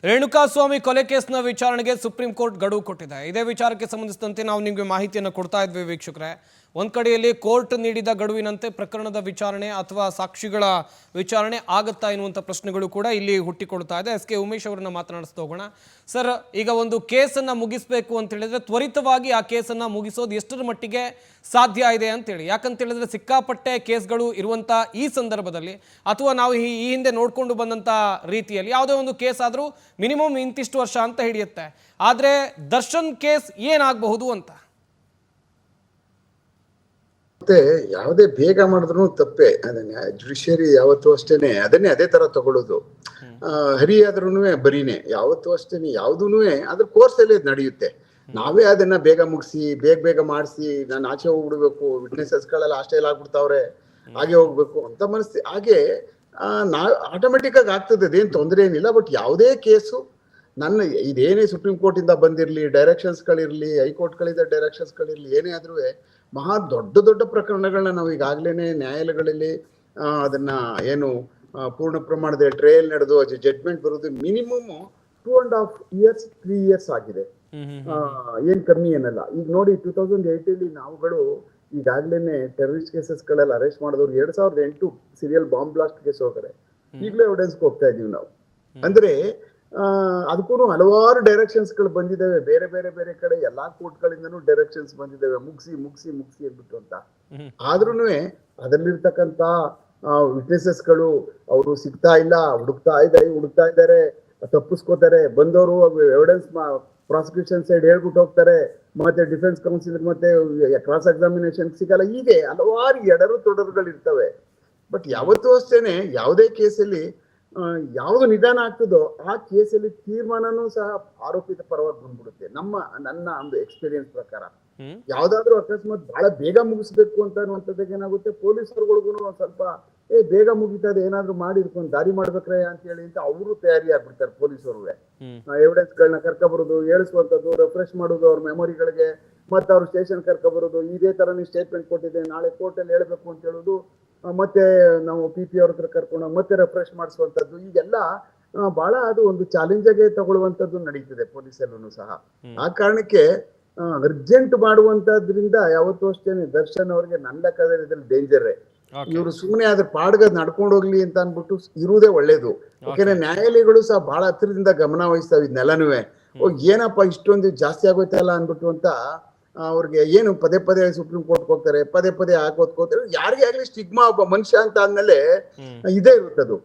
ರೇಣುಕಾಸ್ವಾಮಿ ಕೊಲೆ ಕೇಸ್ನ ವಿಚಾರಣೆಗೆ ಸುಪ್ರೀಂ ಕೋರ್ಟ್ ಗಡುವು ಕೊಟ್ಟಿದೆ. ಇದೇ ವಿಚಾರಕ್ಕೆ ಸಂಬಂಧಿಸಿದಂತೆ ನಾವು ನಿಮಗೆ ಮಾಹಿತಿಯನ್ನು ಕೊಡ್ತಾ ಇದ್ವಿ ವೀಕ್ಷಕರೇ. ಒಂದು ಕಡೆಯಲ್ಲಿ ಕೋರ್ಟ್ ನೀಡಿದ ಗಡುವಿನಂತೆ ಪ್ರಕರಣದ ವಿಚಾರಣೆ ಅಥವಾ ಸಾಕ್ಷಿಗಳ ವಿಚಾರಣೆ ಆಗುತ್ತಾ ಎನ್ನುವಂಥ ಪ್ರಶ್ನೆಗಳು ಕೂಡ ಇಲ್ಲಿ ಹುಟ್ಟಿಕೊಳ್ತಾ ಇದೆ. ಎಸ್ ಕೆ ಉಮೇಶ್ ಅವರನ್ನ ಮಾತನಾಡಿಸ್ತಾ ಹೋಗೋಣ. ಸರ್, ಈಗ ಒಂದು ಕೇಸನ್ನು ಮುಗಿಸಬೇಕು ಅಂತ ಹೇಳಿದ್ರೆ ತ್ವರಿತವಾಗಿ ಆ ಕೇಸನ್ನು ಮುಗಿಸೋದು ಎಷ್ಟರ ಮಟ್ಟಿಗೆ ಸಾಧ್ಯ ಇದೆ ಅಂತೇಳಿ, ಯಾಕಂತ ಹೇಳಿದ್ರೆ ಸಿಕ್ಕಾಪಟ್ಟೆ ಕೇಸ್ಗಳು ಇರುವಂಥ ಈ ಸಂದರ್ಭದಲ್ಲಿ ಅಥವಾ ನಾವು ಈ ಹಿಂದೆ ನೋಡಿಕೊಂಡು ಬಂದಂಥ ರೀತಿಯಲ್ಲಿ ಯಾವುದೇ ಒಂದು ಕೇಸ್ ಆದರೂ ಮಿನಿಮಮ್ ಇಂತಿಷ್ಟು ವರ್ಷ ಅಂತ ಹಿಡಿಯುತ್ತೆ. ಆದರೆ ದರ್ಶನ್ ಕೇಸ್ ಏನಾಗಬಹುದು ಅಂತ ಮತ್ತೆ ಯಾವುದೇ ಬೇಗ ಮಾಡಿದ್ರು ತಪ್ಪೆ. ಅದನ್ನ ಜುಡಿಷಿಯರಿ ಯಾವತ್ತೂ ಅಷ್ಟೇನೆ ಅದನ್ನೇ ಅದೇ ತರ ತಗೊಳ್ಳೋದು. ಹರಿ ಆದ್ರೂ ಬರೀನೆ ಯಾವತ್ತೂ ಅಷ್ಟೇನೆ ಯಾವುದೂ ಅದ್ರ ಕೋರ್ಸ್ ಅಲ್ಲಿ ನಡೆಯುತ್ತೆ. ನಾವೇ ಅದನ್ನ ಬೇಗ ಮುಗಿಸಿ ಬೇಗ ಮಾಡಿಸಿ ನಾನು ಆಚೆ ಹೋಗ್ಬಿಡ್ಬೇಕು, ವಿಟ್ನೆಸಸ್ಗಳೆಲ್ಲ ಆಸ್ಟೇಲ್ ಆಗ್ಬಿಡ್ತಾವ್ರೆ, ಹಾಗೆ ಹೋಗ್ಬೇಕು ಅಂತ ಮನಸ್ಸಿ ಹಾಗೆ ಆಟೋಮೆಟಿಕ್ ಆಗಿ ಆಗ್ತದೆ. ಅದೇನು ತೊಂದರೆ ಏನಿಲ್ಲ. ಬಟ್ ಯಾವುದೇ ಕೇಸು ನನ್ನ ಇದೇನೇ ಸುಪ್ರೀಂ ಕೋರ್ಟ್ ಇಂದ ಬಂದಿರಲಿ, ಡೈರೆಕ್ಷನ್ಸ್ಗಳಿರಲಿ, ಹೈಕೋರ್ಟ್ಗಳಿಂದ ಡೈರೆಕ್ಷನ್ಸ್ಗಳಿರಲಿ, ಏನೇ ಆದ್ರೂ ಮಹಾ ದೊಡ್ಡ ಪ್ರಕರಣಗಳನ್ನ ನಾವು ಈಗಾಗಲೇ ನ್ಯಾಯಾಲಯಗಳಲ್ಲಿ ಅದನ್ನ ಏನು ಪೂರ್ಣ ಪ್ರಮಾಣದ ಟ್ರಯಲ್ ನಡೆದು ಜಡ್ಜ್ಮೆಂಟ್ ಬರೋದು ಮಿನಿಮಮ್ 2.5 years 3 years ಆಗಿದೆ. ಏನ್ ಕಮ್ಮಿ ಏನಲ್ಲ. ಈಗ ನೋಡಿ 2008 ನಾವುಗಳು ಈಗಾಗ್ಲೇನೆ ಟೆರರಿಸ್ಟ್ ಕೇಸಸ್ಗಳೆಲ್ಲ ಅರೆಸ್ಟ್ ಮಾಡಿದವ್ರು 2008 ಸೀರಿಯಲ್ ಬಾಂಬ್ ಬ್ಲಾಸ್ಟ್ ಕೇಸ್ ಹೋಗ್ತಾರೆ. ಈಗಲೇ ಎವಿಡೆನ್ಸ್ ಹೋಗ್ತಾ ಇದೀವಿ ನಾವು. ಅಂದ್ರೆ ಅದಕ್ಕೂ ಹಲವಾರು ಡೈರೆಕ್ಷನ್ಸ್ ಗಳು ಬಂದಿದ್ದಾವೆ. ಬೇರೆ ಕಡೆ ಎಲ್ಲಾ ಕೋರ್ಟ್ ಗಳಿಂದನೂ ಡೈರೆಕ್ಷನ್ಸ್ ಬಂದಿದ್ದಾವೆ, ಮುಗಿಸಿ ಅಂದ್ಬಿಟ್ಟು ಅಂತ. ಆದ್ರೂನು ಅದರಲ್ಲಿರ್ತಕ್ಕಂತ ವಿಟ್ನೆಸಸ್ ಗಳು ಅವರು ಸಿಗ್ತಾ ಇಲ್ಲ, ಹುಡುಕ್ತಾ ಇದ್ದಾರೆ, ತಪ್ಪಿಸ್ಕೋತಾರೆ. ಬಂದವರು ಎವಿಡೆನ್ಸ್ ಪ್ರಾಸಿಕ್ಯೂಷನ್ ಸೈಡ್ ಹೇಳ್ಬಿಟ್ಟು ಹೋಗ್ತಾರೆ, ಮತ್ತೆ ಡಿಫೆನ್ಸ್ ಕೌನ್ಸಿಲ್ ಮತ್ತೆ ಕ್ರಾಸ್ ಎಕ್ಸಾಮಿನೇಷನ್ ಸಿಗಲ್ಲ. ಹೀಗೆ ಹಲವಾರು ಎಡರು ತೊಡರುಗಳು ಇರ್ತವೆ. ಬಟ್ ಯಾವತ್ತೂ ಅಷ್ಟೇನೆ ಯಾವುದೇ ಕೇಸಲ್ಲಿ ಯಾವ್ದು ನಿಧಾನ ಆಗ್ತದೋ ಆ ಕೇಸಲ್ಲಿ ತೀರ್ಮಾನನೂ ಸಹ ಆರೋಪಿತ ಪರವಾಗಿ ಬಂದ್ಬಿಡುತ್ತೆ. ನನ್ನ ಒಂದು ಎಕ್ಸ್ಪೀರಿಯನ್ಸ್ ಪ್ರಕಾರ ಯಾವ್ದಾದ್ರು ಅಕಸ್ಮಾತ್ ಬಹಳ ಬೇಗ ಮುಗಿಸ್ಬೇಕು ಅಂತ ಅನ್ನುವಂಥದ್ದಕ್ಕೆ ಏನಾಗುತ್ತೆ, ಪೊಲೀಸರುಗಳಿಗೂ ಒಂದ್ ಸ್ವಲ್ಪ ಬೇಗ ಮುಗಿತದೆ, ಏನಾದ್ರು ಮಾಡಿರ್ಕೊಂಡು ದಾರಿ ಮಾಡ್ಬೇಕ್ರೆ ಅಂತ ಹೇಳಿ ಅಂತ ಅವರು ತಯಾರಿ ಆಗ್ಬಿಡ್ತಾರೆ. ಪೊಲೀಸರು ಎವಿಡೆನ್ಸ್ ಗಳನ್ನ ಕರ್ಕೊಬರೋದು, ಹೇಳಿಸುವಂಥದ್ದು, ರೆಫ್ರೆಶ್ ಮಾಡೋದು ಅವ್ರ ಮೆಮೊರಿಗಳಿಗೆ, ಮತ್ತೆ ಅವ್ರು ಸ್ಟೇಷನ್ ಕರ್ಕೊಬರೋದು, ಇದೇ ತರ ನೀವು ಸ್ಟೇಟ್ಮೆಂಟ್ ಕೊಟ್ಟಿದೆ ನಾಳೆ ಕೋರ್ಟ್ ಅಲ್ಲಿ ಹೇಳ್ಬೇಕು ಅಂತ ಹೇಳುದು, ಮತ್ತೆ ನಾವು PP ಅವ್ರ ಹತ್ರ ಕರ್ಕೊಂಡು ಮತ್ತೆ ರೆಫ್ರೆಶ್ ಮಾಡಿಸುವಂತದ್ದು, ಈಗೆಲ್ಲ ಬಹಳ ಅದು ಒಂದು ಚಾಲೆಂಜ್ ಆಗಿ ತಗೊಳ್ಳುವಂತದ್ದು ನಡೀತದೆ ಪೊಲೀಸಲ್ಲೂ ಸಹ. ಆ ಕಾರಣಕ್ಕೆ ಅರ್ಜೆಂಟ್ ಮಾಡುವಂತದ್ರಿಂದ ಯಾವತ್ತೂ ಅಷ್ಟೇನೆ ದರ್ಶನ್ ಅವ್ರಿಗೆ ನನ್ನ ಲೆಕ್ಕದಲ್ಲಿ ಇದ್ರಲ್ಲಿ ಡೇಂಜರೇ. ಇವರು ಸುಮ್ಮನೆ ಅದ್ರ ಪಾಡ್ಗ ನಡ್ಕೊಂಡು ಹೋಗ್ಲಿ ಅಂತ ಅನ್ಬಿಟ್ಟು ಇರುವುದೇ ಒಳ್ಳೇದು. ಯಾಕಂದ್ರೆ ನ್ಯಾಯಾಲಯಗಳು ಸಹ ಬಹಳ ಹತ್ತಿರದಿಂದ ಗಮನ ವಹಿಸ್ತಾವ ಇದನ್ನೆಲ್ಲನೂ. ಏನಪ್ಪ ಇಷ್ಟೊಂದು ಜಾಸ್ತಿ ಆಗೋಯ್ತಲ್ಲ ಅನ್ಬಿಟ್ಟು ಅಂತ ಅವ್ರಿಗೆ ಏನು ಪದೇ ಸುಪ್ರೀಂ ಕೋರ್ಟ್ ಹೋಗ್ತಾರೆ, ಪದೇ ಹಾಕೋತ್ಕೋತಾರೆ. ಯಾರಿಗೇ ಆಗ್ಲಿ ಸ್ಟಿಗ್ಮಾ ಒಬ್ಬ ಮನುಷ್ಯ ಅಂತ ಆದ್ಮೇಲೆ ಇದೇ ಇರುತ್ತದು.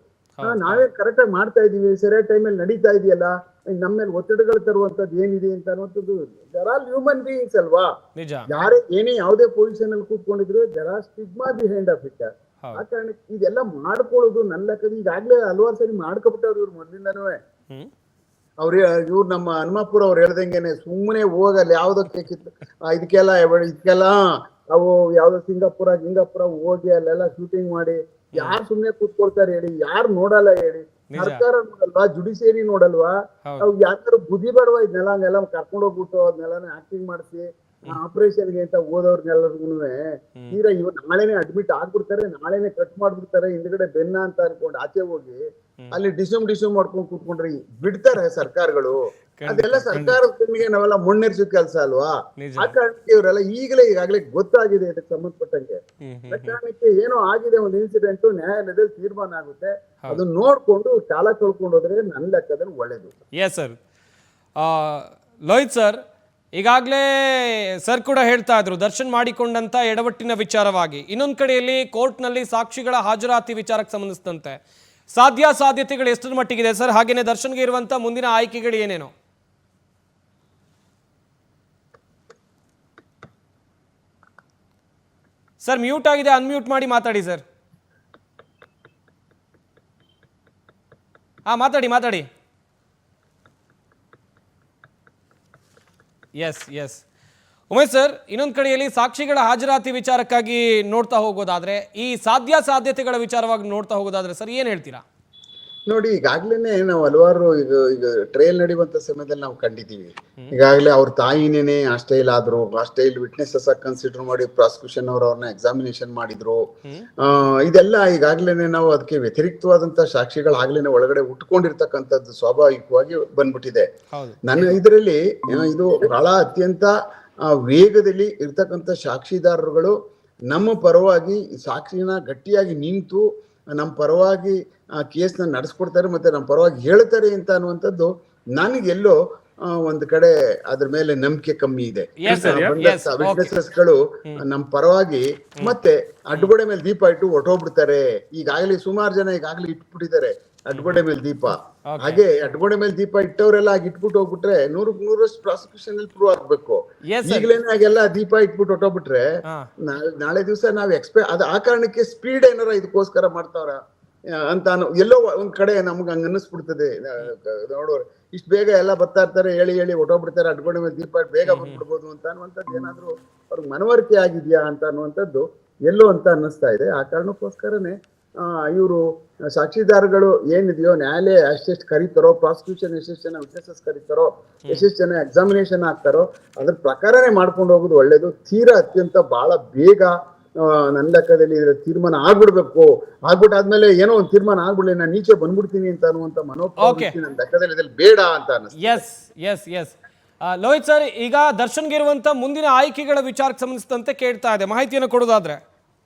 ನಾವೇ ಕರೆಕ್ಟ್ ಆಗಿ ಮಾಡ್ತಾ ಇದೀವಿ, ಸರಿಯಾದ ಟೈಮಲ್ಲಿ ನಡೀತಾ ಇದೆಯಲ್ಲ, ನಮ್ಮೇಲೆ ಒತ್ತಡಗಳು ತರುವಂತದ್ದು ಏನಿದೆ ಅಂತ ಅನ್ನುವಂಥದ್ದು. ದರ್ ಆರ್ ಹ್ಯೂಮನ್ ಬೀಯಿಂಗ್ಸ್ ಅಲ್ವಾ. ಯಾರೇ ಏನೇ ಯಾವುದೇ ಪೊಸಿಷನ್ ಅಲ್ಲಿ ಕೂತ್ಕೊಂಡಿದ್ರು there are stigma behind of it. ಆ ಕಾರಣಕ್ಕೆ ಇದೆಲ್ಲ ಮಾಡ್ಕೊಳ್ಳೋದು ನನ್ನ ಲೆಕ್ಕದ ಈಗಾಗ್ಲೇ ಹಲವಾರು ಸರಿ ಮಾಡ್ಕೊಬಿಟ್ಟವ್ರು ಇವ್ರು ಮೊದಲಿಂದನೂ. ಇವ್ರು ನಮ್ಮ ಹನುಮಾಪುರ ಅವ್ರು ಹೇಳ್ದಂಗೆನೆ ಸುಮ್ಮನೆ ಹೋಗಲ್ಲ ಯಾವ್ದಕ್ಕೆ ಇದಕ್ಕೆಲ್ಲ ಅವು ಯಾವ್ದೋ ಸಿಂಗಾಪುರ ಹೋಗಿ ಅಲ್ಲೆಲ್ಲ ಶೂಟಿಂಗ್ ಮಾಡಿ ಯಾರು ಸುಮ್ನೆ ಕೂತ್ಕೊಳ್ತಾರೆ ಹೇಳಿ? ಯಾರು ನೋಡಲ್ಲ ಹೇಳಿ? ಸರ್ಕಾರ ನೋಡಲ್ವಾ? ಜುಡಿಷಿಯರಿ ನೋಡಲ್ವಾ? ಅವ್ ಯಾರು ಬುದ್ಧಿ ಬೇಡವಾ? ಇದನ್ನೆಲ್ಲ ಕರ್ಕೊಂಡು ಹೋಗ್ಬಿಟ್ಟು ಅದನ್ನೆಲ್ಲ ಆಕ್ಟಿಂಗ್ ಮಾಡಿಸಿ ಆಪರೇಷನ್ಗೆ ಅಂತ ಹೋದವ್ರನ್ನೆಲ್ಲರಿಗೂ ತೀರಾ ನಾಳೆನೆ ಅಡ್ಮಿಟ್ ಆಗ್ಬಿಡ್ತಾರೆ, ನಾಳೆನೆ ಕಟ್ ಮಾಡ್ಬಿಡ್ತಾರೆ, ಹಿಂದ್ಗಡೆ ಬೆನ್ನ ಅಂತ ಅನ್ಕೊಂಡು ಆಚೆ ಹೋಗಿ ಅಲ್ಲಿ ಡಿಸ್ಯೂಮ್ ಮಾಡ್ಕೊಂಡು ಕೂತ್ಕೊಂಡ್ರೆ ಬಿಡ್ತಾರೆ ಸರ್ಕಾರಗಳು. ಅದೆಲ್ಲ ಸರ್ಕಾರದ ಕಣ್ಣಿಗೆ ನಾವೆಲ್ಲ ಮುನ್ನೆರ್ಸೋ ಕೆಲಸ ಅಲ್ವಾ? ಆ ಕಾರಣಕ್ಕೆ ಇವರೆಲ್ಲ ಈಗಾಗಲೇ ಗೊತ್ತಾಗಿದೆ ಇದಕ್ಕೆ ಸಂಬಂಧಪಟ್ಟಂಗೆ. ಆ ಕಾರಣಕ್ಕೆ ಏನೋ ಆಗಿದೆ ಒಂದು ಇನ್ಸಿಡೆಂಟ್, ನ್ಯಾಯಾಲಯದಲ್ಲಿ ತೀರ್ಮಾನ ಆಗುತ್ತೆ, ಅದನ್ನ ನೋಡ್ಕೊಂಡು ಕಾಲ ಕಳ್ಕೊಂಡು ಹೋದ್ರೆ ನನ್ನ ಲೆಕ್ಕದಲ್ಲಿ ಒಳ್ಳೇದು. Yes sir. ಲೋಹಿತ್ ಸರ್, ಈಗಾಗಲೇ ಸರ್ ಕೂಡ ಹೇಳ್ತಾ ಇದ್ರು ದರ್ಶನ್ ಮಾಡಿಕೊಂಡಂತ ಎಡವಟ್ಟಿನ ವಿಚಾರವಾಗಿ. ಇನ್ನೊಂದು ಕಡೆಯಲ್ಲಿ ಕೋರ್ಟ್ನಲ್ಲಿ ಸಾಕ್ಷಿಗಳ ಹಾಜರಾತಿ ವಿಚಾರಕ್ಕೆ ಸಂಬಂಧಿಸಿದಂತೆ ಸಾಧ್ಯತೆಗಳು ಎಷ್ಟರ ಮಟ್ಟಿಗಿದೆ ಸರ್? ಹಾಗೇನೆ ದರ್ಶನ್ಗೆ ಇರುವಂತ ಮುಂದಿನ ಆಯ್ಕೆಗಳು ಏನೇನೋ? ಸರ್ ಮ್ಯೂಟ್ ಆಗಿದೆ, ಅನ್ಮ್ಯೂಟ್ ಮಾಡಿ ಮಾತಾಡಿ ಸರ್. ಮಾತಾಡಿ. ಎಸ್ ಉಮೇಶ್ ಸರ್, ಇನ್ನೊಂದು ಕಡೆಯಲ್ಲಿ ಸಾಕ್ಷಿಗಳ ಹಾಜರಾತಿ ವಿಚಾರಕ್ಕಾಗಿ ನೋಡ್ತಾ ಹೋಗೋದಾದ್ರೆ, ಈ ಸಾಧ್ಯತೆಗಳ ವಿಚಾರವಾಗಿ ನೋಡ್ತಾ ಹೋಗೋದಾದ್ರೆ ಸರ್ ಏನ್ ಹೇಳ್ತೀರಾ? ನೋಡಿ ಈಗಾಗ್ಲೇನೆ ನಾವು ಹಲವಾರು ಈಗ ಟ್ರಯಲ್ ನಡೆಯುವಂತ ಸಮಯದಲ್ಲಿ ನಾವು ಕಂಡಿದ್ದೀವಿ. ಈಗಾಗಲೇ ಅವ್ರ ತಾಯಿನೇನೆ ಹಾಸ್ಟೈಲ್ ಆದ್ರು, ಹಾಸ್ಟೈಲ್ ವಿಟ್ನೆಸಸ್ ಆಗಿ ಕನ್ಸಿಡರ್ ಮಾಡಿ ಪ್ರಾಸಿಕ್ಯೂಷನ್ ಅವ್ರನ್ನ ಎಕ್ಸಾಮಿನೇಷನ್ ಮಾಡಿದ್ರು. ಇದೆಲ್ಲ ಈಗಾಗ್ಲೇನೆ ನಾವು ಅದಕ್ಕೆ ವ್ಯತಿರಿಕ್ತವಾದಂತ ಸಾಕ್ಷಿಗಳಾಗ್ಲೇನೆ ಒಳಗಡೆ ಉಟ್ಕೊಂಡಿರ್ತಕ್ಕಂಥದ್ದು ಸ್ವಾಭಾವಿಕವಾಗಿ ಬಂದ್ಬಿಟ್ಟಿದೆ. ನನ್ನ ಇದರಲ್ಲಿ ಇದು ಬಹಳ ಅತ್ಯಂತ ವೇಗದಲ್ಲಿ ಇರ್ತಕ್ಕಂಥ ಸಾಕ್ಷಿದಾರರುಗಳು ನಮ್ಮ ಪರವಾಗಿ ಸಾಕ್ಷಿನ ಗಟ್ಟಿಯಾಗಿ ನಿಂತು ನಮ್ಮ ಪರವಾಗಿ ಕೇಸ್ನ ನಡೆಸ್ಕೊಡ್ತಾರೆ ಮತ್ತೆ ನಮ್ಮ ಪರವಾಗಿ ಹೇಳ್ತಾರೆ ಅಂತ ಅನ್ನುವಂಥದ್ದು ನನಗೆಲ್ಲೋ ಒಂದ್ ಕಡೆ ಅದ್ರ ಮೇಲೆ ನಂಬಿಕೆ ಕಮ್ಮಿ ಇದೆ. ವಿಟ್ನೆಸಸ್ಗಳು ನಮ್ಮ ಪರವಾಗಿ ಮತ್ತೆ ಅಡ್ಗೋಡೆ ಮೇಲೆ ದೀಪ ಇಟ್ಟು ಹೊಟ್ಟೋಗ್ಬಿಡ್ತಾರೆ. ಈಗಾಗಲೇ ಸುಮಾರು ಜನ ಈಗಾಗಲೇ ಇಟ್ಬಿಟ್ಟಿದ್ದಾರೆ ಅಡ್ಗೋಡೆ ಮೇಲೆ ದೀಪ. ಹಾಗೆ ಅಡ್ಗೋಡೆ ಮೇಲೆ ದೀಪ ಇಟ್ಟವರೆಲ್ಲ ಆಗಿ ಇಟ್ಬಿಟ್ಟು ಹೋಗ್ಬಿಟ್ರೆ 100% ಪ್ರಾಸಿಕ್ಯೂಷನ್ ಅಲ್ಲಿ ಪ್ರೂವ್ ಆಗ್ಬೇಕು. ಈಗಲೇನೆ ಆಗೆಲ್ಲ ದೀಪ ಇಟ್ಬಿಟ್ಟು ಹೊಟ್ಟೋಗ್ಬಿಟ್ರೆ ನಾಳೆ ದಿವಸ ನಾವ್ ಅದ ಆ ಕಾರಣಕ್ಕೆ ಸ್ಪೀಡ್ ಏನಾರ ಇದಕ್ಕೋಸ್ಕರ ಮಾಡ್ತಾವ್ರ ಅಂತ ಎಲ್ಲೋ ಒಂದ್ ಕಡೆ ನಮ್ಗೆ ಹಂಗ ಅನ್ನಿಸ್ಬಿಡ್ತದೆ. ನೋಡೋರು ಇಷ್ಟ ಬೇಗ ಎಲ್ಲ ಬರ್ತಾ ಇರ್ತಾರೆ, ಹೇಳಿ ಹೊಟ್ಟೋಗ್ಬಿಡ್ತಾರೆ, ಅಡ್ಗೋಡೆ ಮೇಲೆ ದೀಪ ಬೇಗ ಬಂದ್ಬಿಡ್ಬೋದು ಅಂತ ಅನ್ನುವಂಥದ್ದು ಏನಾದ್ರು ಅವ್ರಿಗೆ ಮನವರಿಕೆ ಆಗಿದ್ಯಾ ಅಂತ ಅನ್ನುವಂಥದ್ದು ಎಲ್ಲೋ ಅಂತ ಅನ್ನಿಸ್ತಾ ಇದೆ. ಆ ಕಾರಣಕ್ಕೋಸ್ಕರನೇ ಇವರು ಸಾಕ್ಷಿದಾರಗಳು ಏನಿದೆಯೋ ನ್ಯಾಯಾಲಯ ಎಷ್ಟೆಷ್ಟು ಕರೀತಾರೋ, ಪ್ರಾಸಿಕ್ಯೂಷನ್ ಎಷ್ಟೆಷ್ಟು ಜನ ವಿಟ್ನೆಸಸ್ ಕರೀತಾರೋ, ಎಷ್ಟೆಷ್ಟು ಜನ ಎಕ್ಸಾಮಿನೇಷನ್ ಆಗ್ತಾರೋ ಅದ್ರ ಪ್ರಕಾರನೇ ಮಾಡ್ಕೊಂಡು ಹೋಗೋದು ಒಳ್ಳೇದು. ತೀರಾ ಅತ್ಯಂತ ಬಹಳ ಬೇಗ ನನ್ನ ಲೆಕ್ಕದಲ್ಲಿ ಇದ್ರ ತೀರ್ಮಾನ ಆಗ್ಬಿಡ್ಬೇಕು. ಆಗ್ಬಿಟ್ಟಾದ್ಮೇಲೆ ಏನೋ ಒಂದು ತೀರ್ಮಾನ ಆಗ್ಬಿಡ್ಲಿ, ನಾನು ನೀಚೆ ಬಂದ್ಬಿಡ್ತೀನಿ ಅಂತ ಅನ್ನುವಂತ ಮನೋಭಾವ ನನ್ನ ಲೆಕ್ಕದಲ್ಲಿ ಇದ್ರಲ್ಲಿ ಬೇಡ ಅಂತ ಅನಿಸ್ತು. ಲೋಹಿತ್ ಸರ್, ಈಗ ದರ್ಶನ್ಗೆ ಇರುವಂತ ಮುಂದಿನ ಆಯ್ಕೆಗಳ ವಿಚಾರಕ್ಕೆ ಸಂಬಂಧಿಸಿದಂತೆ ಕೇಳ್ತಾ ಇದೆ, ಮಾಹಿತಿಯನ್ನು ಕೊಡೋದಾದ್ರೆ.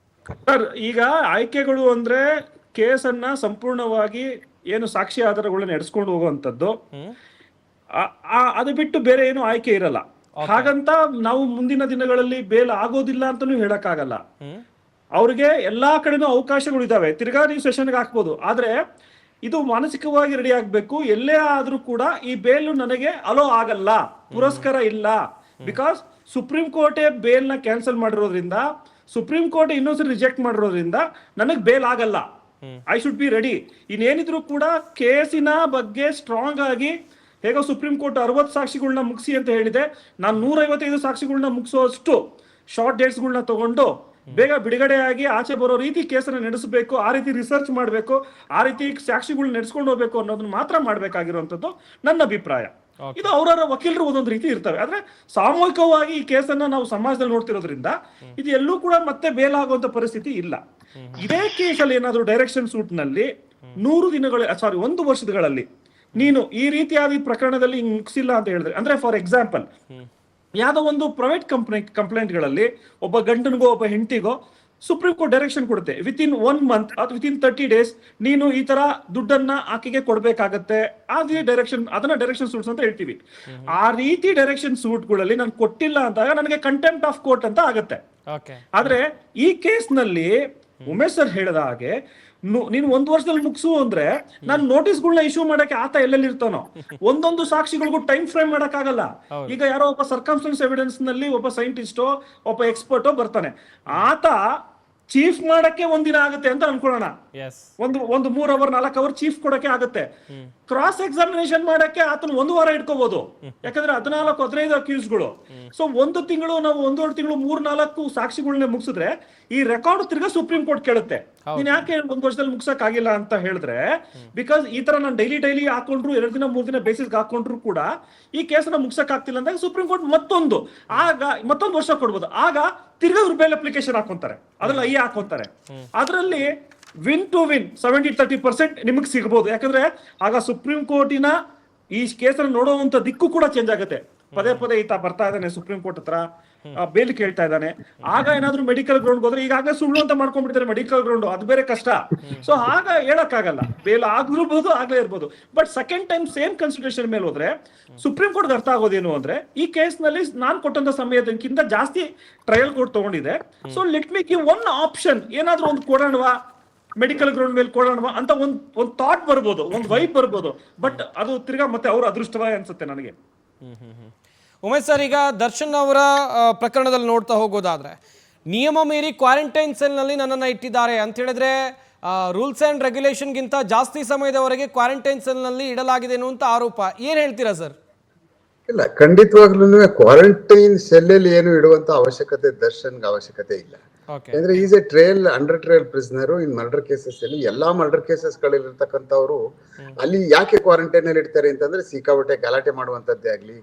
ಸರ್, ಈಗ ಆಯ್ಕೆಗಳು ಅಂದ್ರೆ ಕೇಸನ್ನ ಸಂಪೂರ್ಣವಾಗಿ ಏನು ಸಾಕ್ಷಿ ಆಧಾರಗಳನ್ನ ನಡೆಸ್ಕೊಂಡು ಹೋಗುವಂತದ್ದು, ಅದು ಬಿಟ್ಟು ಬೇರೆ ಏನು ಆಯ್ಕೆ ಇರಲ್ಲ. ಹಾಗಂತ ನಾವು ಮುಂದಿನ ದಿನಗಳಲ್ಲಿ ಬೇಲ್ ಆಗೋದಿಲ್ಲ ಅಂತಾನೂ ಹೇಳಕ್ಕಾಗಲ್ಲ. ಅವ್ರಿಗೆ ಎಲ್ಲಾ ಕಡೆನೂ ಅವಕಾಶಗಳು ಇದಾವೆ, ತಿರ್ಗಾ ನೀವು ಸೆಷನ್ಗೆ ಹಾಕ್ಬೋದು. ಆದ್ರೆ ಇದು ಮಾನಸಿಕವಾಗಿ ರೆಡಿ ಆಗ್ಬೇಕು. ಎಲ್ಲೇ ಆದ್ರೂ ಕೂಡ ಈ ಬೇಲ್ ನನಗೆ ಅಲೋ ಆಗಲ್ಲ, ಪುರಸ್ಕಾರ ಇಲ್ಲ. ಬಿಕಾಸ್ ಸುಪ್ರೀಂ ಕೋರ್ಟೇ ಬೇಲ್ ನ ಕ್ಯಾನ್ಸಲ್ ಮಾಡಿರೋದ್ರಿಂದ, ಸುಪ್ರೀಂ ಕೋರ್ಟ್ ಇನ್ನೊಂದ್ಸರಿ ರಿಜೆಕ್ಟ್ ಮಾಡಿರೋದ್ರಿಂದ ನನಗೆ ಬೇಲ್ ಆಗಲ್ಲ. I should be ready. ಇನ್ನೇನಿದ್ರು ಕೂಡ ಕೇಸಿನ ಬಗ್ಗೆ ಸ್ಟ್ರಾಂಗ್ ಆಗಿ, ಹೇಗೋ ಸುಪ್ರೀಂ ಕೋರ್ಟ್ 60 ಸಾಕ್ಷಿಗಳನ್ನ ಮುಗಿಸಿ ಅಂತ ಹೇಳಿದೆ, ನಾನು 155 ಸಾಕ್ಷಿಗಳನ್ನ ಮುಗಿಸೋಷ್ಟು ಶಾರ್ಟ್ ಡೇಟ್ಸ್ಗಳನ್ನ ತಗೊಂಡು ಬೇಗ ಬಿಡುಗಡೆಯಾಗಿ ಆಚೆ ಬರೋ ರೀತಿ ಕೇಸನ್ನ ನಡೆಸಬೇಕು, ಆ ರೀತಿ ರಿಸರ್ಚ್ ಮಾಡಬೇಕು, ಆ ರೀತಿ ಸಾಕ್ಷಿಗಳನ್ನ ನಡೆಸ್ಕೊಂಡು ಹೋಗ್ಬೇಕು ಅನ್ನೋದನ್ನ ಮಾತ್ರ ಮಾಡ್ಬೇಕಾಗಿರುವಂತದ್ದು ನನ್ನ ಅಭಿಪ್ರಾಯ. ಇದು ಅವರ ವಕೀಲರು ಒಂದೊಂದು ರೀತಿ ಇರ್ತವೆ. ಆದ್ರೆ ಸಾಮೂಹಿಕವಾಗಿ ಈ ಕೇಸನ್ನ ನಾವು ಸಮಾಜದಲ್ಲಿ ನೋಡ್ತಿರೋದ್ರಿಂದ ಇದು ಎಲ್ಲೂ ಕೂಡ ಮತ್ತೆ ಬೇಲ್ ಆಗುವಂತ ಪರಿಸ್ಥಿತಿ ಇಲ್ಲ. ಇದೇ ಕೇಸಲ್ಲಿ ಏನಾದ್ರು ಡೈರೆಕ್ಷನ್ ಸೂಟ್ ನಲ್ಲಿ 1 ವರ್ಷಗಳಲ್ಲಿ ನೀನು ಈ ರೀತಿಯಾದ ಪ್ರಕರಣದಲ್ಲಿ ಮುಗಿಸಿಲ್ಲ ಅಂತ ಹೇಳಿದ್ರೆ, ಅಂದ್ರೆ ಫಾರ್ ಎಕ್ಸಾಂಪಲ್ ಯಾವ್ದೋ ಒಂದು ಪ್ರೈವೇಟ್ ಕಂಪ್ಲೇಂಟ್ಗಳಲ್ಲಿ ಒಬ್ಬ ಗಂಡನಿಗೋ ಒಬ್ಬ ಹೆಂಡತಿಗೋ ಸುಪ್ರೀಂ ಕೋರ್ಟ್ ಡೈರೆಕ್ಷನ್ ಕೊಡುತ್ತೆ, ವಿತಿನ್ 1 ಮಂತ್ ಅಥವಾ ವಿತಿನ್ 30 ಡೇಸ್ ನೀನು ಈ ತರ ದುಡ್ಡನ್ನ ಆಕೆಗೆ ಕೊಡ್ಬೇಕಾಗತ್ತೆ. ಅದನ್ನ ಡೈರೆಕ್ಷನ್ ಸೂಟ್ಸ್ ಅಂತ ಹೇಳ್ತೀವಿ. ಆ ರೀತಿ ಡೈರೆಕ್ಷನ್ ಸೂಟ್ಗಳಲ್ಲಿ ನಾನು ಕೊಟ್ಟಿಲ್ಲ ಅಂದಾಗ ನನಗೆ ಕಂಟೆಂಪ್ಟ್ ಆಫ್ ಕೋರ್ಟ್ ಅಂತ ಆಗತ್ತೆ. ಆದ್ರೆ ಈ ಕೇಸ್ ನಲ್ಲಿ ಉಮೇಶ್ ಸರ್ ಹೇಳಿದ ಹಾಗೆ ನೀನು 1 ವರ್ಷದಲ್ಲಿ ಮುಗಿಸು ಅಂದ್ರೆ ನಾನು ನೋಟಿಸ್ಗಳನ್ನ ಇಶ್ಯೂ ಮಾಡಕ್ಕೆ ಆತ ಎಲ್ಲೆಲ್ಲಿ ಇರ್ತಾನೋ, ಒಂದೊಂದು ಸಾಕ್ಷಿಗಳಿಗೂ ಟೈಮ್ ಫ್ರೇಮ್ ಮಾಡಕ್ ಆಗಲ್ಲ. ಈಗ ಯಾರೋ ಒಬ್ಬ ಸರ್ಕಮ್ಸ್ಟೆನ್ಸ್ ಎವಿಡೆನ್ಸ್ ನಲ್ಲಿ ಒಬ್ಬ ಸೈಂಟಿಸ್ಟೋ ಒಬ್ಬ ಎಕ್ಸ್ಪರ್ಟೋ ಬರ್ತಾನೆ, ಆತ ಚೀಫ್ ಮಾಡಕ್ಕೆ 1 ದಿನ ಆಗುತ್ತೆ ಅಂತ ಅನ್ಕೊಳ್ಳೋಣ. ಒಂದು 3 ಅವರ್ 4 ಅವರ್ ಚೀಫ್ ಕೊಡಕ್ಕೆ ಆಗುತ್ತೆ. ಕ್ರಾಸ್ ಎಕ್ಸಾಮಿನೇಷನ್ ಮಾಡಕ್ಕೆ ಆತನ 1 ವಾರ ಇಟ್ಕೋಬಹುದು, ಯಾಕಂದ್ರೆ 14-15 ಅಕ್ಯೂಸ್ಗಳು. ಸೊ 1 ತಿಂಗಳು ನಾವು 1.5 ತಿಂಗಳು 3-4 ಸಾಕ್ಷಿಗಳನ್ನ ಮುಗಿಸಿದ್ರೆ ಈ ರೆಕಾರ್ಡ್ ತಿರ್ಗಾ ಸುಪ್ರೀಂ ಕೋರ್ಟ್ ಕೇಳುತ್ತೆ, ನೀನ್ ಯಾಕೆ 1 ವರ್ಷದಲ್ಲಿ ಮುಗ್ಸಕ್ ಆಗಿಲ್ಲ ಅಂತ ಹೇಳಿದ್ರೆ, ಬಿಕಾಸ್ ಈ ತರ ನಾನು ಡೈಲಿ ಹಾಕೊಂಡ್ರು 2 ದಿನ 3 ದಿನ ಬೇಸಿಸ್ ಹಾಕೊಂಡ್ರು ಕೂಡ ಈ ಕೇಸನ್ನ ಮುಗ್ಸಕ್ ಆಗ್ತಿಲ್ಲ ಅಂದಾಗ ಸುಪ್ರೀಂ ಕೋರ್ಟ್ ಮತ್ತೊಂದು ವರ್ಷ ಕೊಡ್ಬೋದು. ಆಗ ತಿರ್ಗಾ ಇವ್ರು ಬೇಲ್ ಅಪ್ಲಿಕೇಶನ್ ಹಾಕೊಂತಾರೆ, ಅದ್ರಲ್ಲಿ ಹಾಕೊಂತಾರೆ. ಅದರಲ್ಲಿ ವಿನ್ ಟು ವಿನ್ 70-30% ನಿಮಗೆ ಸಿಗಬಹುದು. ಯಾಕಂದ್ರೆ ಆಗ ಸುಪ್ರೀಂ ಕೋರ್ಟಿನ ಈ ಕೇಸನ್ನು ನೋಡುವಂತ ದಿಕ್ಕು ಕೂಡ ಚೇಂಜ್ ಆಗುತ್ತೆ. ಪದೇ ಈತ ಬರ್ತಾ ಇದ್ದಾನೆ ಸುಪ್ರೀಂ ಕೋರ್ಟ್ ಹತ್ರ, ಬೇಲ್ ಕೇಳ್ತಾ ಇದ್ದಾನೆ. ಆಗ ಏನಾದ್ರು ಮೆಡಿಕಲ್ ಗ್ರೌಂಡ್ ಹೋದ್ರೆ ಈಗಾಗಲೇ ಸುಳ್ಳು ಅಂತ ಮಾಡ್ಕೊಂಡ್ಬಿಡ್ತಾರೆ ಮೆಡಿಕಲ್ ಗ್ರೌಂಡ್, ಅದು ಬೇರೆ ಕಷ್ಟ. ಸೊ ಆಗ ಹೇಳಕ್ಕಾಗಲ್ಲ, ಬೇಲ್ ಆಗಿರ್ಬೋದು ಆಗ್ಲೇ ಇರ್ಬೋದು. But second time same consideration ಮೇಲೆ ಹೋದ್ರೆ ಸುಪ್ರೀಂ ಕೋರ್ಟ್ ಅರ್ಥ ಆಗೋದೇನು ಅಂದ್ರೆ, ಈ ಕೇಸ್ ನಲ್ಲಿ ನಾನು ಕೊಟ್ಟಂತ ಸಮಯದಕ್ಕಿಂತ ಜಾಸ್ತಿ ಟ್ರಯಲ್ ಕೋರ್ಟ್ ತಗೊಂಡಿದೆ. So let me give 1 option, ಏನಾದ್ರೂ ಒಂದು ಕೊಡೋಣವಾ, ಮೆಡಿಕಲ್ ಗ್ರೌಂಡ್ ಮೇಲೆ ಕೊಡೋಣ ಅಂತ ಒಂದು ಥಾಟ್ ಬರ್ಬೋದು, ಒಂದು ವೈಬ್ ಬರ್ಬೋದು. ಬಟ್ ಅದು ತಿರ್ಗಾ ಮತ್ತೆ ಅವ್ರ ಅದೃಷ್ಟವೇ ಅನ್ಸುತ್ತೆ ನನಗೆ. ಉಮೇಶ್ ಸರ್, ಈಗ ದರ್ಶನ್ ಅವರ ಪ್ರಕರಣದಲ್ಲಿ ನೋಡ್ತಾ ಹೋಗೋದಾದ್ರೆ, ನಿಯಮ ಮೀರಿ ಕ್ವಾರಂಟೈನ್ ಸೆಲ್ನಲ್ಲಿ ನನ್ನನ್ನು ಇಟ್ಟಿದ್ದಾರೆ ಅಂತ ಹೇಳಿದ್ರೆ ರೂಲ್ಸ್ ಆ್ಯಂಡ್ ರೆಗ್ಯುಲೇಷನ್ಗಿಂತ ಜಾಸ್ತಿ ಸಮಯದವರೆಗೆ ಕ್ವಾರಂಟೈನ್ ಸೆಲ್ನಲ್ಲಿ ಇಡಲಾಗಿದೆ ಅನ್ನುವಂಥ ಆರೋಪ. ಏನು ಹೇಳ್ತೀರಾ ಸರ್? ಇಲ್ಲ, ಖಂಡಿತವಾಗ್ಲೂ ಕ್ವಾರಂಟೈನ್ ಸೆಲ್ಲಲ್ಲಿ ಏನು ಇಡುವಂತ ಅವಶ್ಯಕತೆ ದರ್ಶನ್ಗೆ ಅವಶ್ಯಕತೆ ಇಲ್ಲ. ಓಕೆ. ಅಂದ್ರೆ is A under trial prisoner in murder cases ಅಲ್ಲಿ ಎಲ್ಲಾ ಮರ್ಡರ್ ಕೇಸಸ್ ಗಳಿರ್ತಕ್ಕಂಥವ್ರು ಅಲ್ಲಿ ಯಾಕೆ ಕ್ವಾರಂಟೈನ್ ಅಲ್ಲಿ ಇರ್ತಾರೆ ಅಂತಂದ್ರೆ ಸಿಕ್ಕಾಪಟ್ಟೆ ಗಲಾಟೆ ಮಾಡುವಂತದ್ದೇ ಆಗ್ಲಿ,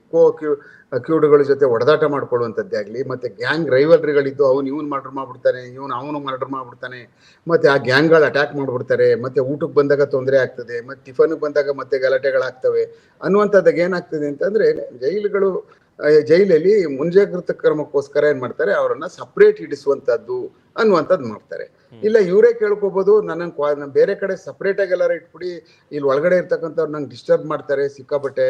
ಅಕ್ಯೂಡ್ಗಳ ಜೊತೆ ಒಡದಾಟ ಮಾಡ್ಕೊಳ್ಳುವಂತದ್ದೇ ಆಗ್ಲಿ, ಮತ್ತೆ ಗ್ಯಾಂಗ್ ರೈವಲ್ರಿಗಳಿದ್ದು ಇವನ್ ಮರ್ಡರ್ ಮಾಡ್ಬಿಡ್ತಾನೆ, ಅವನು ಮರ್ಡರ್ ಮಾಡ್ಬಿಡ್ತಾನೆ, ಮತ್ತೆ ಆ ಗ್ಯಾಂಗ್ಗಳು ಅಟ್ಯಾಕ್ ಮಾಡ್ಬಿಡ್ತಾರೆ, ಮತ್ತೆ ಊಟಕ್ಕೆ ಬಂದಾಗ ತೊಂದರೆ ಆಗ್ತದೆ, ಮತ್ತೆ ಟಿಫನ್ ಬಂದಾಗ ಮತ್ತೆ ಗಲಾಟೆಗಳಾಗ್ತವೆ ಅನ್ನುವಂಥದ್ದಾಗ ಏನಾಗ್ತದೆ ಅಂತಂದ್ರೆ ಜೈಲಲ್ಲಿ ಮುಂಜಾಗ್ರತಾ ಕ್ರಮಕ್ಕೋಸ್ಕರ ಏನ್ ಮಾಡ್ತಾರೆ, ಅವರನ್ನ ಸಪರೇಟ್ ಇಡಿಸುವಂತದ್ದು ಅನ್ನುವಂಥದ್ದು ಮಾಡ್ತಾರೆ. ಇಲ್ಲ ಇವರೇ ಕೇಳ್ಕೋಬಹುದು, ನನ್ನ ಬೇರೆ ಕಡೆ ಸಪರೇಟ್ ಆಗಿ ಎಲ್ಲಾರು ಇಟ್ಬಿಡಿ, ಇಲ್ಲಿ ಒಳಗಡೆ ಇರ್ತಕ್ಕಂಥವ್ರು ನಂಗೆ ಡಿಸ್ಟರ್ಬ್ ಮಾಡ್ತಾರೆ ಸಿಕ್ಕಾಪಟ್ಟೆ,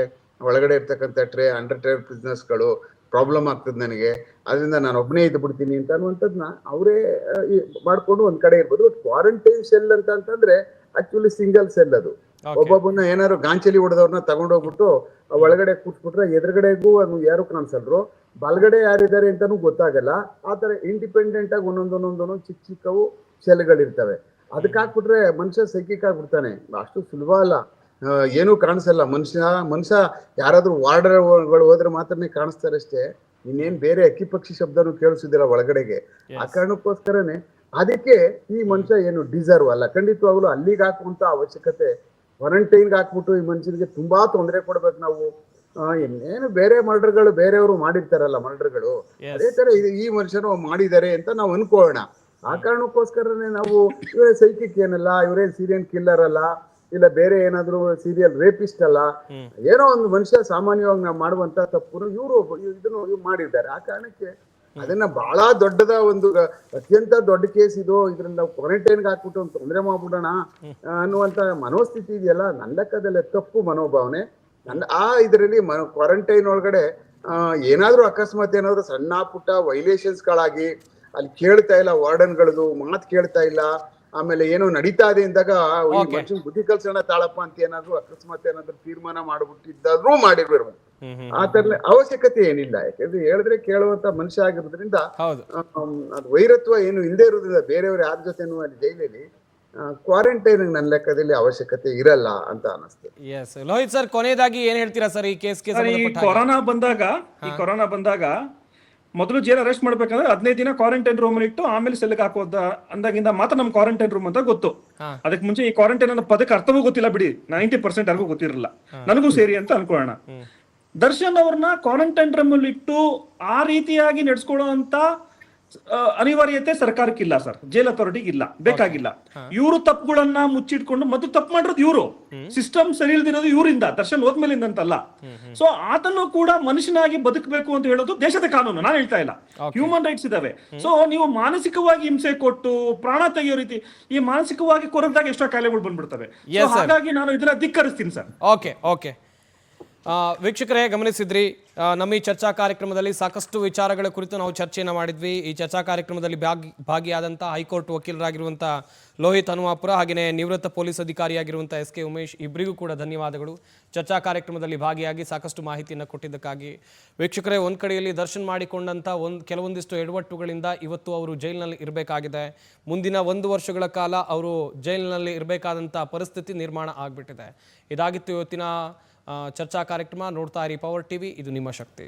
ಒಳಗಡೆ ಇರ್ತಕ್ಕಂಥ ಅಂಡರ್ ಟ್ರಯಲ್ ಪ್ರಿಸ್ನರ್ಸ್ಗಳು ಪ್ರಾಬ್ಲಮ್ ಆಗ್ತದೆ ನನಗೆ, ಅದರಿಂದ ನಾನು ಒಬ್ಬನೇ ಇದ್ದು ಬಿಡ್ತೀನಿ ಅಂತ ಅನ್ನುವಂಥದ್ನ ಅವರೇ ಮಾಡ್ಕೊಂಡು ಒಂದ್ ಕಡೆ ಇರ್ಬೋದು. ಕ್ವಾರಂಟೈನ್ ಸೆಲ್ ಅಂತಂದ್ರೆ ಆಕ್ಚುಲಿ ಸಿಂಗಲ್ ಸೆಲ್ ಅದು. ಒಬ್ಬೊಬ್ಬನ ಏನಾದ್ರು ಗಾಂಚಲಿ ಹೊಡೆದವ್ರನ್ನ ತಗೊಂಡೋಗ್ಬಿಟ್ಟು ಒಳಗಡೆ ಕೂತ್ಬಿಟ್ರೆ ಎದುರುಗಡೆಗೂ ಯಾರು ಕಾಣಿಸಲ್ರು, ಬಲಗಡೆ ಯಾರಿದ್ದಾರೆ ಅಂತಾನು ಗೊತ್ತಾಗಲ್ಲ. ಆತರ ಇಂಡಿಪೆಂಡೆಂಟ್ ಆಗಿ ಒಂದೊಂದೊಂದೊಂದೊಂದು ಚಿಕ್ಕವು ಸೆಲ್ಗಳಿರ್ತವೆ. ಅದಕ್ಕೆ ಹಾಕ್ಬಿಟ್ರೆ ಮನುಷ್ಯ ಸೈಕಿಕ್ ಆಗ್ಬಿಡ್ತಾನೆ. ಅಷ್ಟು ಸುಲಭ ಅಲ್ಲ, ಏನೂ ಕಾಣಿಸಲ್ಲ. ಮನುಷ್ಯ ಯಾರಾದ್ರೂ ವಾರ್ಡರ್ಗಳು ಹೋದ್ರೆ ಮಾತ್ರನೇ ಕಾಣಿಸ್ತಾರೆ ಅಷ್ಟೇ, ಇನ್ನೇನ್ ಬೇರೆ ಅಕ್ಕಿ ಪಕ್ಷಿ ಶಬ್ದನೂ ಕೇಳಿಸುದಿಲ್ಲ ಒಳಗಡೆಗೆ. ಆ ಕಾರಣಕ್ಕೋಸ್ಕರನೇ ಅದಕ್ಕೆ ಈ ಮನುಷ್ಯ ಏನು ಡಿಸರ್ವ್ ಅಲ್ಲ. ಖಂಡಿತವಾಗ್ಲೂ ಅಲ್ಲಿಗೆ ಹಾಕುವಂತ ಅವಶ್ಯಕತೆ, ಕ್ವಾರಂಟೈನ್ಗೆ ಹಾಕ್ಬಿಟ್ಟು ಈ ಮನುಷ್ಯನಿಗೆ ತುಂಬಾ ತೊಂದರೆ ಕೊಡ್ಬೇಕು ನಾವು. ಇನ್ನೇನು ಬೇರೆ ಮರ್ಡರ್ಗಳು ಬೇರೆಯವರು ಮಾಡಿರ್ತಾರಲ್ಲ ಮರ್ಡರ್ಗಳು, ಅದೇ ತರ ಈ ಮನುಷ್ಯನು ಮಾಡಿದ್ದಾರೆ ಅಂತ ನಾವು ಅನ್ಕೋಣ. ಆ ಕಾರಣಕ್ಕೋಸ್ಕರನೇ ನಾವು ಇವರೇ ಸೈಕಿಕ್ ಏನಲ್ಲ, ಇವರೇನ್ ಸೀರಿಯಲ್ ಕಿಲ್ಲರ್ ಅಲ್ಲ, ಇಲ್ಲ ಬೇರೆ ಏನಾದ್ರು ಸೀರಿಯಲ್ ರೇಪಿಸ್ಟ್ ಅಲ್ಲ, ಏನೋ ಒಂದು ಮನುಷ್ಯ ಸಾಮಾನ್ಯವಾಗಿ ನಾವು ಮಾಡುವಂತ ತಪ್ಪು ಇದನ್ನು ಮಾಡಿದ್ದಾರೆ. ಆ ಕಾರಣಕ್ಕೆ ಅದನ್ನ ಬಹಳ ದೊಡ್ಡದ ಒಂದು ಅತ್ಯಂತ ದೊಡ್ಡ ಕೇಸ್ ಇದು, ಇದ್ರಲ್ಲಿ ನಾವು ಕ್ವಾರಂಟೈನ್ಗೆ ಹಾಕ್ಬಿಟ್ಟು ಒಂದು ತೊಂದರೆ ಮಾಡ್ಬಿಡೋಣ ಅನ್ನುವಂತ ಮನೋಸ್ಥಿತಿ ಇದೆಯಲ್ಲ, ನನ್ನ ಲೆಕ್ಕದಲ್ಲೇ ತಪ್ಪು ಮನೋಭಾವನೆ. ಇದರಲ್ಲಿ ಕ್ವಾರಂಟೈನ್ ಒಳಗಡೆ ಏನಾದ್ರೂ ಅಕಸ್ಮಾತ್ ಏನಾದ್ರು ಸಣ್ಣ ಪುಟ್ಟ ವೈಲೇಷನ್ಸ್ಗಳಾಗಿ ಅಲ್ಲಿ ಕೇಳ್ತಾ ಇಲ್ಲ, ವಾರ್ಡನ್ಗಳದು ಮಾತು ಕೇಳ್ತಾ ಇಲ್ಲ, ಆಮೇಲೆ ಏನೋ ನಡೀತಾ ಇದೆ ಅಂದಾಗ ಮನುಷ್ಯನ್ ಬುದ್ಧಿ ಕಲ್ಸೋಣ ತಾಳಪ್ಪ ಅಂತ ಏನಾದ್ರು ಅಕಸ್ಮಾತ್ ಏನಾದ್ರು ತೀರ್ಮಾನ ಮಾಡ್ಬಿಟ್ಟಿದ್ದಾದ್ರೂ ಮಾಡಿರ್ಬೇಕು. ಆ ತರ ಅವಶ್ಯಕತೆ ಏನಿಲ್ಲ. ಯಾಕಂದ್ರೆ ಹೇಳಿದ್ರೆ ಕೇಳುವಂತ ಮನುಷ್ಯ ಆಗಿರೋದ್ರಿಂದ ಅದು ವೈರತ್ವ ಏನು ಇಲ್ಲದೆ ಇರೋದ್ರಿಂದ ಬೇರೆಯವ್ರು ಯಾರ ಜೊತೆನೂ ಅಲ್ಲಿ ಜೈಲಲ್ಲಿ ಕ್ವಾರಂಟೈನ್ ನನ್ನ ಲೆಕ್ಕದಲ್ಲಿ ಅವಶ್ಯಕತೆ ಇರಲ್ಲ ಅಂತ ಅನಿಸ್ತದೆ. ಎಸ್ ಲೋಹಿತ್ ಸರ್, ಕೊನೆಯದಾಗಿ ಏನ್ ಹೇಳ್ತೀರಾ ಸರ್ ಈ ಕೇಸ್ಗೆ? ಈ ಕೊರೋನಾ ಬಂದಾಗ ಮೊದಲು ಜೈಲ್ ಅರೆಸ್ಟ್ ಮಾಡ್ಬೇಕಂದ್ರೆ 15 ದಿನ ಕ್ವಾರಂಟೈನ್ ರೂಮ್ ಅಲ್ಲಿ ಇಟ್ಟು ಆಮೇಲೆ ಸೆಲ್ಗೆ ಹಾಕೋದ ಅಂದಾಗಿಂದ ಮಾತ್ರ ನಮ್ ಕ್ವಾರಂಟೈನ್ ರೂಮ್ ಅಂತ ಗೊತ್ತು. ಅದಕ್ಕೆ ಮುಂಚೆ ಈ ಕ್ವಾರಂಟೈನ್ ಅನ್ನೋ ಪದಕ್ಕೆ ಅರ್ಥವೂ ಗೊತ್ತಿಲ್ಲ ಬಿಡಿ, 90% ಯಾರಿಗೂ ಗೊತ್ತಿರಲಿಲ್ಲ, ನನಗೂ ಸೇರಿ ಅಂತ ಅನ್ಕೊಳ್ಳೋಣ. ದರ್ಶನ್ ಅವ್ರನ್ನ ಕ್ವಾರಂಟೈನ್ ರೂಮ್ ಅಲ್ಲಿ ಇಟ್ಟು ಆ ರೀತಿಯಾಗಿ ನಡೆಸ್ಕೊಳ್ಳೋ ಅಂತ ಅನಿವಾರ್ಯತೆ ಸರ್ಕಾರಕ್ಕಿಲ್ಲ ಸರ್, ಜೈಲ್ ಅಥಾರಿಟಿಗೆ ಇಲ್ಲ, ಬೇಕಾಗಿಲ್ಲ. ಇವರು ತಪ್ಪುಗಳನ್ನ ಮುಚ್ಚಿಟ್ಕೊಂಡು ಮತ್ತು ತಪ್ಪು ಮಾಡಿರೋದು ಇವರು, ಸಿಸ್ಟಮ್ ಸರಿ ಇಲ್ದಿರೋದು ಇವರಿಂದ, ದರ್ಶನ್ ಹೋದ್ಮೇಲಿಂದ ಅಂತಲ್ಲ. ಸೊ ಆತನು ಕೂಡ ಮನುಷ್ಯನಾಗಿ ಬದುಕಬೇಕು ಅಂತ ಹೇಳೋದು ದೇಶದ ಕಾನೂನು, ನಾನು ಹೇಳ್ತಾ ಇಲ್ಲ, ಹ್ಯೂಮನ್ ರೈಟ್ಸ್ ಇದಾವೆ. ಸೊ ನೀವು ಮಾನಸಿಕವಾಗಿ ಹಿಂಸೆ ಕೊಟ್ಟು ಪ್ರಾಣ ತೆಗೆಯೋ ರೀತಿ ಈ ಮಾನಸಿಕವಾಗಿ ಕೊರದಾಗ ಎಷ್ಟೋ ಕಾಯಿಲೆಗಳು ಬಂದ್ಬಿಡ್ತವೆ. ಹಾಗಾಗಿ ನಾನು ಇದನ್ನ ಧಿಕ್ಕರಿಸ್ತೀನಿ ಸರ್. ಓಕೆ ವೀಕ್ಷಕರೇ, ಗಮನಿಸಿದ್ರಿ, ನಮ್ಮ ಈ ಚರ್ಚಾ ಕಾರ್ಯಕ್ರಮದಲ್ಲಿ ಸಾಕಷ್ಟು ವಿಚಾರಗಳ ಕುರಿತು ನಾವು ಚರ್ಚೆಯನ್ನು ಮಾಡಿದ್ವಿ. ಈ ಚರ್ಚಾ ಕಾರ್ಯಕ್ರಮದಲ್ಲಿ ಭಾಗಿಯಾದಂಥ ಹೈಕೋರ್ಟ್ ವಕೀಲರಾಗಿರುವಂಥ ಲೋಹಿತ್ ಹನುಮಾಪುರ, ಹಾಗೆಯೇ ನಿವೃತ್ತ ಪೊಲೀಸ್ ಅಧಿಕಾರಿಯಾಗಿರುವಂಥ SK ಉಮೇಶ್, ಇಬ್ಬರಿಗೂ ಕೂಡ ಧನ್ಯವಾದಗಳು. ಚರ್ಚಾ ಕಾರ್ಯಕ್ರಮದಲ್ಲಿ ಭಾಗಿಯಾಗಿ ಸಾಕಷ್ಟು ಮಾಹಿತಿಯನ್ನು ಕೊಟ್ಟಿದ್ದಕ್ಕಾಗಿ. ವೀಕ್ಷಕರೇ, ಒಂದು ಕಡೆಯಲ್ಲಿ ದರ್ಶನ್ ಮಾಡಿಕೊಂಡಂಥ ಕೆಲವೊಂದಿಷ್ಟು ಎಡವಟ್ಟುಗಳಿಂದ ಇವತ್ತು ಅವರು ಜೈಲಿನಲ್ಲಿ ಇರಬೇಕಾಗಿದೆ. ಮುಂದಿನ 1 ವರ್ಷಗಳ ಕಾಲ ಅವರು ಜೈಲಿನಲ್ಲಿ ಇರಬೇಕಾದಂಥ ಪರಿಸ್ಥಿತಿ ನಿರ್ಮಾಣ ಆಗಿಬಿಟ್ಟಿದೆ. ಇದಾಗಿತ್ತು ಇವತ್ತಿನ ಚರ್ಚಾ ಕಾರ್ಯಕ್ರಮ. ನೋಡ್ತಾ ಇರಿ ಪವರ್ ಟಿವಿ, ಇದು ನಿಮ್ಮ ಶಕ್ತಿ.